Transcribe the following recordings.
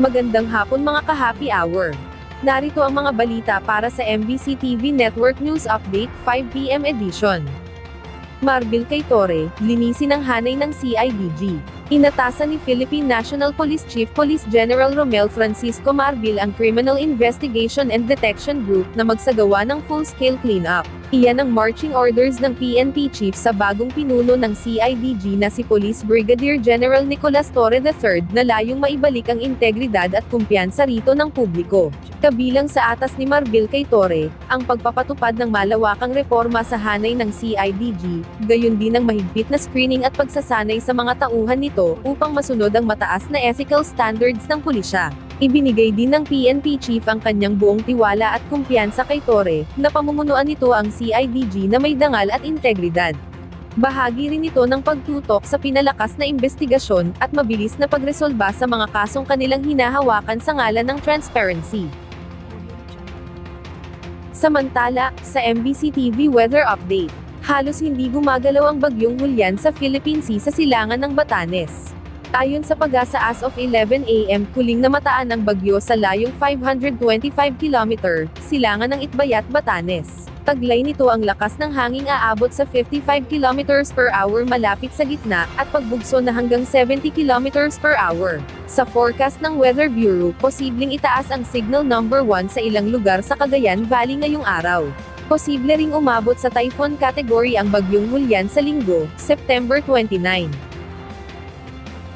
Magandang hapon mga ka-happy hour. Narito ang mga balita para sa MBC TV Network News Update 5 PM edition. Marbil kay Torre, linisin ang hanay ng CIDG. Inatasan ni Philippine National Police Chief Police General Romel Francisco Marbil ang Criminal Investigation and Detection Group na magsagawa ng full-scale cleanup. Iyan ang marching orders ng PNP Chief sa bagong pinuno ng CIDG na si Police Brigadier General Nicolas Torre III na layong maibalik ang integridad at kumpiyansa rito ng publiko. Kabilang sa atas ni Marbil kay Torre, ang pagpapatupad ng malawakang reforma sa hanay ng CIDG, gayon din ang mahigpit na screening at pagsasanay sa mga tauhan nito, upang masunod ang mataas na ethical standards ng pulisya. Ibinigay din ng PNP Chief ang kanyang buong tiwala at kumpiyansa kay Torre, na pamumunuan nito ang CIDG na may dangal at integridad. Bahagi rin ito ng pagtutok sa pinalakas na investigasyon, at mabilis na pagresolba sa mga kasong kanilang hinahawakan sa ngalan ng transparency. Samantala, sa MBC TV Weather Update, halos hindi gumagalaw ang bagyong Julian sa Philippine Sea sa silangan ng Batanes. Ayon sa pag-asa as of 11 AM, huling namataan ang bagyo sa layong 525 km, silangan ng Itbayat, Batanes. Taglay nito ang lakas ng hanging aabot sa 55 km/h malapit sa gitna, at pagbugso na hanggang 70 km/h. Sa forecast ng Weather Bureau, posibleng itaas ang signal number 1 sa ilang lugar sa Cagayan Valley ngayong araw. Posible ring umabot sa typhoon category ang bagyong Julian sa Linggo, September 29.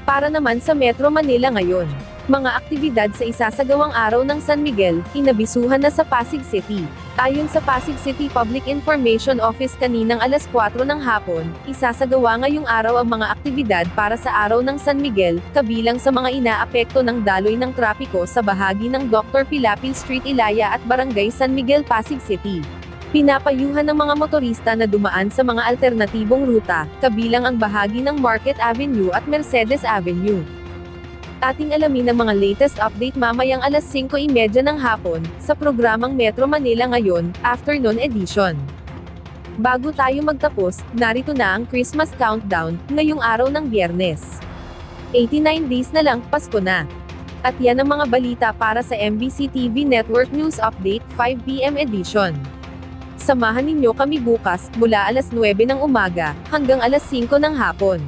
Para naman sa Metro Manila ngayon, mga aktibidad sa isasagawang araw ng San Miguel, inabisuhan na sa Pasig City. Ayon sa Pasig City Public Information Office kaninang alas 4 ng hapon, isasagawa ngayong araw ang mga aktibidad para sa araw ng San Miguel, kabilang sa mga inaapekto ng daloy ng trapiko sa bahagi ng Dr. Pilapil Street Ilaya at Barangay San Miguel, Pasig City. Pinapayuhan ng mga motorista na dumaan sa mga alternatibong ruta, kabilang ang bahagi ng Market Avenue at Mercedes Avenue. Ating alamin ang mga latest update mamayang alas 5:30 ng hapon, sa programang Metro Manila Ngayon, Afternoon Edition. Bago tayo magtapos, narito na ang Christmas Countdown, ngayong araw ng Biyernes. 89 days na lang, Pasko na. At yan ang mga balita para sa MBC TV Network News Update 5 PM edition. Samahan ninyo kami bukas, mula alas 9 ng umaga, hanggang alas 5 ng hapon.